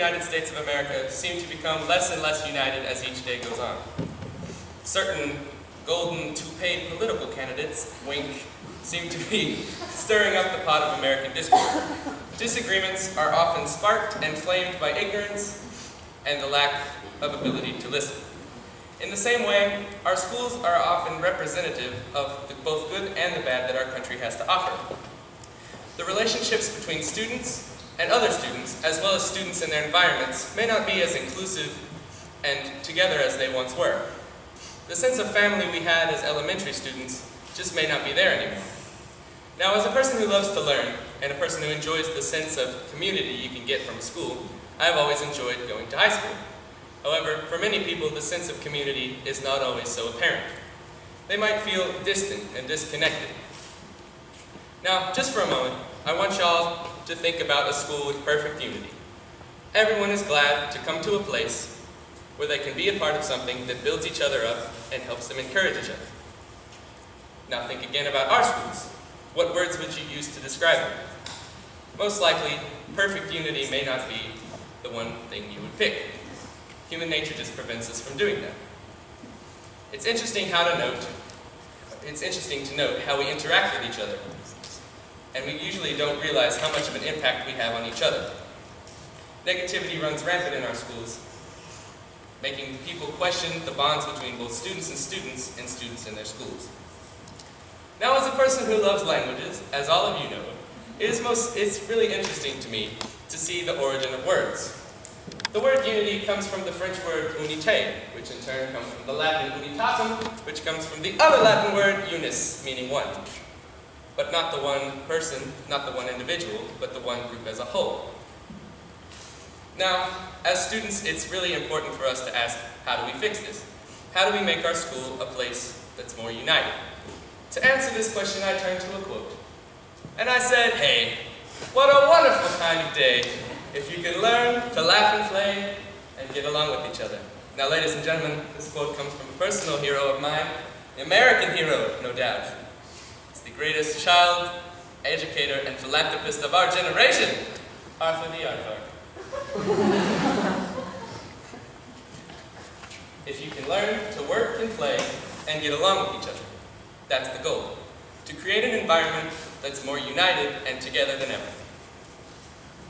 United States of America seem to become less and less united as each day goes on. Certain golden toupee political candidates, wink, seem to be stirring up the pot of American discord. Disagreements are often sparked and flamed by ignorance and the lack of ability to listen. In the same way, our schools are often representative of the both good and the bad that our country has to offer. The relationships between students and other students, as well as students in their environments, may not be as inclusive and together as they once were. The sense of family we had as elementary students just may not be there anymore. Now, as a person who loves to learn, and a person who enjoys the sense of community you can get from school, I have always enjoyed going to high school. However, for many people, the sense of community is not always so apparent. They might feel distant and disconnected. Now, just for a moment, I want y'all to think about a school with perfect unity. Everyone is glad to come to a place where they can be a part of something that builds each other up and helps them encourage each other. Now think again about our schools. What words would you use to describe them? Most likely, perfect unity may not be the one thing you would pick. Human nature just prevents us from doing that. It's interesting to note how we interact with each other. And we usually don't realize how much of an impact we have on each other. Negativity runs rampant in our schools, making people question the bonds between both students and students in their schools. Now, as a person who loves languages, as all of you know, it's really interesting to me to see the origin of words. The word unity comes from the French word unité, which in turn comes from the Latin unitatum, which comes from the other Latin word unis, meaning one. But not the one person, not the one individual, but the one group as a whole. Now, as students, it's really important for us to ask, how do we fix this? How do we make our school a place that's more united? To answer this question, I turned to a quote. And I said, hey, what a wonderful kind of day if you can learn to laugh and play and get along with each other. Now, ladies and gentlemen, this quote comes from a personal hero of mine, the American hero, no doubt. It's the greatest child educator and philanthropist of our generation, Arthur the Aardvark. If you can learn to work and play and get along with each other, that's the goal. To create an environment that's more united and together than ever.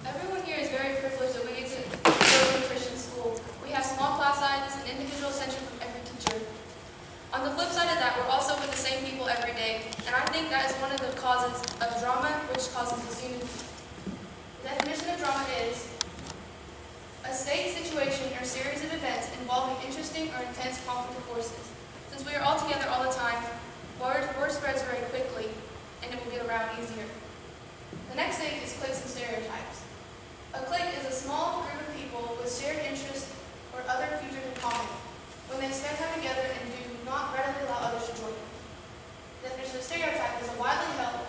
Everyone here is very privileged that we get to go to a Christian school. We have small class sizes and individual attention from every teacher. On the flip side of that, we're also with the same people every day, and I think that is one of the causes of drama, which causes disunity. The definition of drama is a state, situation, or series of events involving interesting or intense conflict of forces. Since we are all together all the time, word spreads very quickly, and it will get around easier. The next stage is cliques and stereotypes. A clique is a small group of people with shared interests or other features in common, when they spend time together and do not readily allow others to join them. The definition of stereotype is a widely held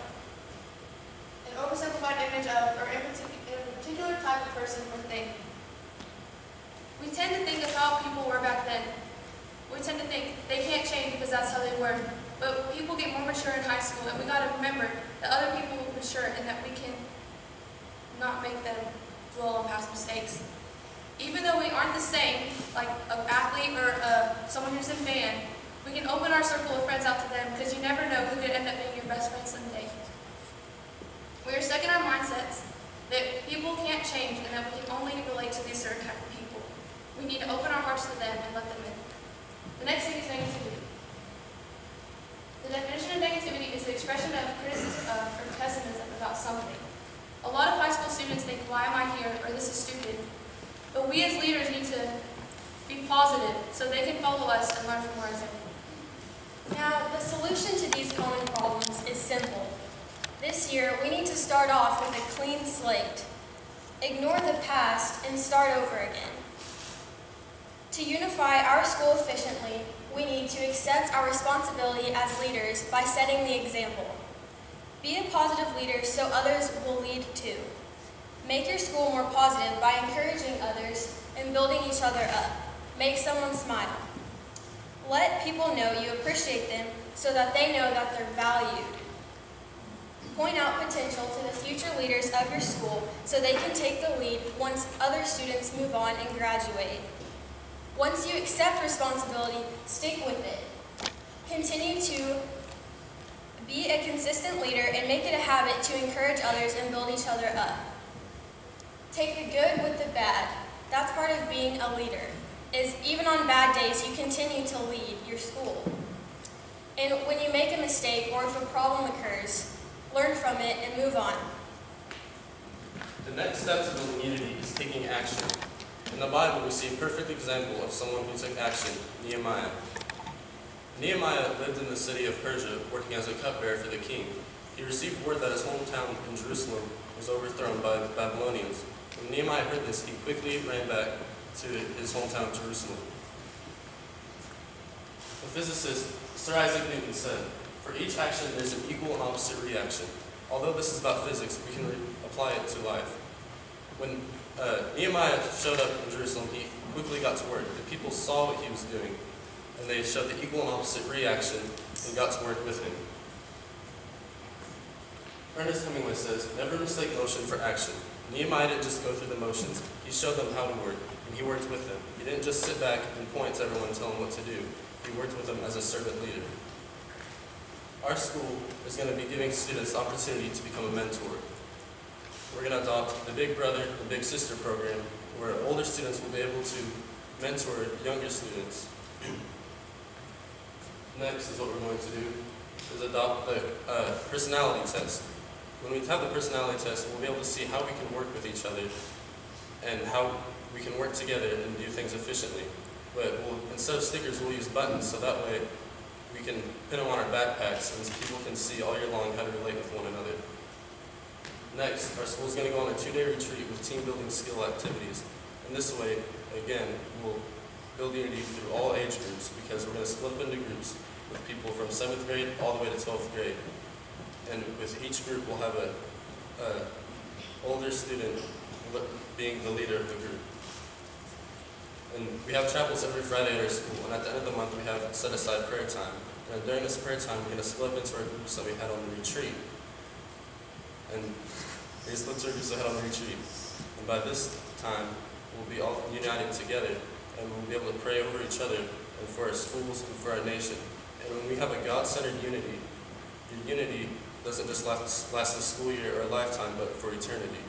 and oversimplified image of or in a particular type of person or thing. We tend to think of how people were back then. We tend to think they can't change because that's how they were. But people get more mature in high school, and we got to remember that other people will mature and that we can not make them dwell on past mistakes. Even though we aren't the same, like an athlete or someone who's a fan, we can open our circle of friends out to them because you never know who could end up being your best friend someday. We are stuck in our mindsets that people can't change and that we can only relate to these certain type of people. We need to open our hearts to them and let them in. The next thing is negativity. The definition of negativity is the expression of criticism of or pessimism about something. A lot of high school students think, why am I here, or this is stupid. But we as leaders need to be positive so they can follow us and learn from our example. Now, the solution to these common problems is simple. This year, we need to start off with a clean slate. Ignore the past and start over again. To unify our school efficiently, we need to accept our responsibility as leaders by setting the example. Be a positive leader so others will lead too. Make your school more positive by encouraging others and building each other up. Make someone smile. Let people know you appreciate them so that they know that they're valued. Point out potential to the future leaders of your school so they can take the lead once other students move on and graduate. Once you accept responsibility, stick with it. Continue to be a consistent leader and make it a habit to encourage others and build each other up. Take the good with the bad. That's part of being a leader, is even on bad days you continue to lead your school. And when you make a mistake or if a problem occurs, learn from it and move on. The next step to building unity is taking action. In the Bible, we see a perfect example of someone who took action, Nehemiah. Nehemiah lived in the city of Persia, working as a cupbearer for the king. He received word that his hometown in Jerusalem was overthrown by the Babylonians. When Nehemiah heard this, he quickly ran back to his hometown, Jerusalem. The physicist Sir Isaac Newton said, "For each action, there's an equal and opposite reaction. Although this is about physics, we can apply it to life." When Nehemiah showed up in Jerusalem, he quickly got to work. The people saw what he was doing, and they showed the equal and opposite reaction and got to work with him. Ernest Hemingway says, "Never mistake motion for action." Nehemiah didn't just go through the motions. He showed them how to work, and he worked with them. He didn't just sit back and point to everyone and tell them what to do. He worked with them as a servant leader. Our school is going to be giving students the opportunity to become a mentor. We're going to adopt the Big Brother and Big Sister program, where older students will be able to mentor younger students. Next is what we're going to do, is adopt the personality test. When we have the personality test, we'll be able to see how we can work with each other and how we can work together and do things efficiently. But instead of stickers, we'll use buttons, so that way we can pin them on our backpacks and people can see all year long how to relate with one another. Next, our school is going to go on a 2-day retreat with team building skill activities. And this way, again, we'll build unity through all age groups, because we're going to split up into groups with people from 7th grade all the way to 12th grade. And with each group, we'll have a older student being the leader of the group. And we have chapels every Friday at our school, and at the end of the month, we have set aside prayer time. And during this prayer time, we're going to split up into our groups that we had on the retreat. And we split into our groups that we had on the retreat. And by this time, we'll be all united together, and we'll be able to pray over each other and for our schools and for our nation. And when we have a God-centered unity, the unity doesn't just last the school year or a lifetime, but for eternity.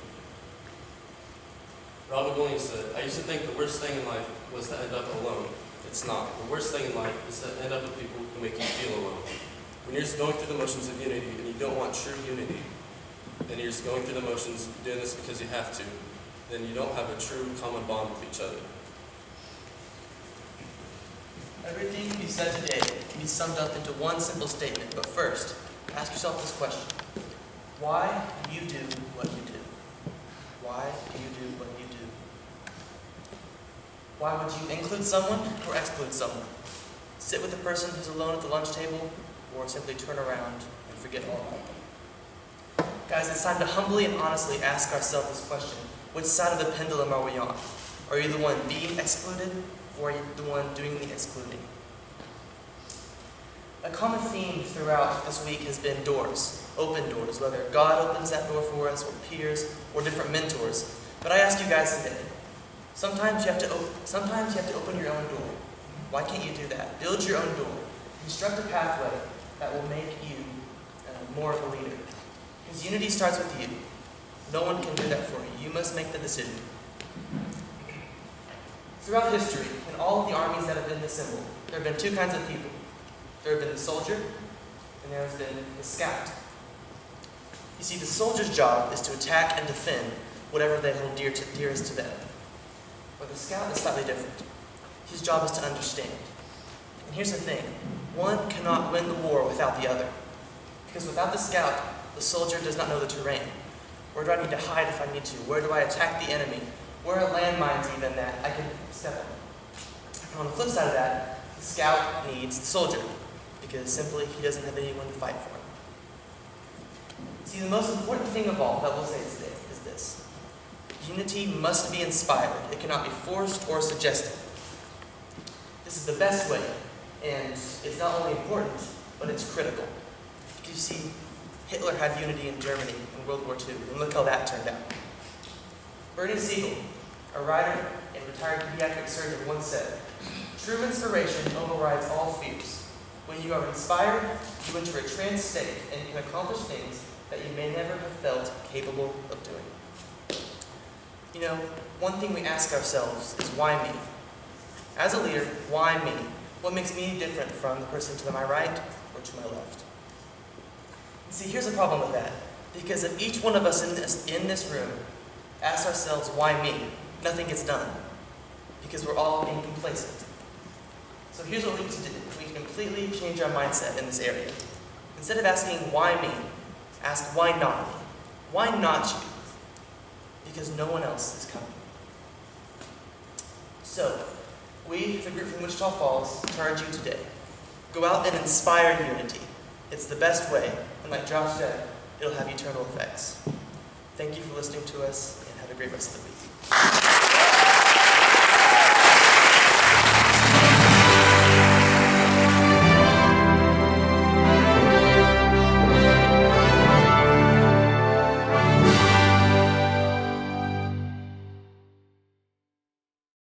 Robin Williams said, "I used to think the worst thing in life was to end up alone. It's not. The worst thing in life is to end up with people who make you feel alone." When you're just going through the motions of unity and you don't want true unity, and you're just going through the motions doing this because you have to, then you don't have a true common bond with each other. Everything we said today can be summed up into one simple statement, but first, ask yourself this question. Why do you do what you do? Why do you do what you do? Why would you include someone or exclude someone? Sit with the person who's alone at the lunch table, or simply turn around and forget all about them? Guys, it's time to humbly and honestly ask ourselves this question. Which side of the pendulum are we on? Are you the one being excluded, or are you the one doing the excluding? A common theme throughout this week has been doors, open doors, whether God opens that door for us, or peers, or different mentors. But I ask you guys today, sometimes you have to open your own door. Why can't you do that? Build your own door. Construct a pathway that will make you more of a leader. Because unity starts with you. No one can do that for you. You must make the decision. Throughout history, in all of the armies that have been assembled, there have been two kinds of people. There have been the soldier, and there has been the scout. You see, the soldier's job is to attack and defend whatever they hold dearest to them. But the scout is slightly different. His job is to understand. And here's the thing. One cannot win the war without the other. Because without the scout, the soldier does not know the terrain. Where do I need to hide if I need to? Where do I attack the enemy? Where are landmines even that I can step on? And on the flip side of that, the scout needs the soldier, because simply he doesn't have anyone to fight for him. See, the most important thing of all that we'll say today is this. Unity must be inspired. It cannot be forced or suggested. This is the best way, and it's not only important, but it's critical. You see, Hitler had unity in Germany in World War II, and look how that turned out. Bernie Siegel, a writer and retired pediatric surgeon, once said, "True inspiration overrides all fears. When you are inspired, you enter a trance state and can accomplish things that you may never have felt capable of doing." You know, one thing we ask ourselves is, why me? As a leader, why me? What makes me different from the person to my right or to my left? And see, here's the problem with that. Because if each one of us in this room asks ourselves, why me? Nothing gets done. Because we're all being complacent. So here's what we need to do. We can completely change our mindset in this area. Instead of asking, why me? Ask, why not me? Why not you? Because no one else is coming. So, we, the group from Wichita Falls, charge you today. Go out and inspire unity. It's the best way, and like Josh said, it'll have eternal effects. Thank you for listening to us, and have a great rest of the week.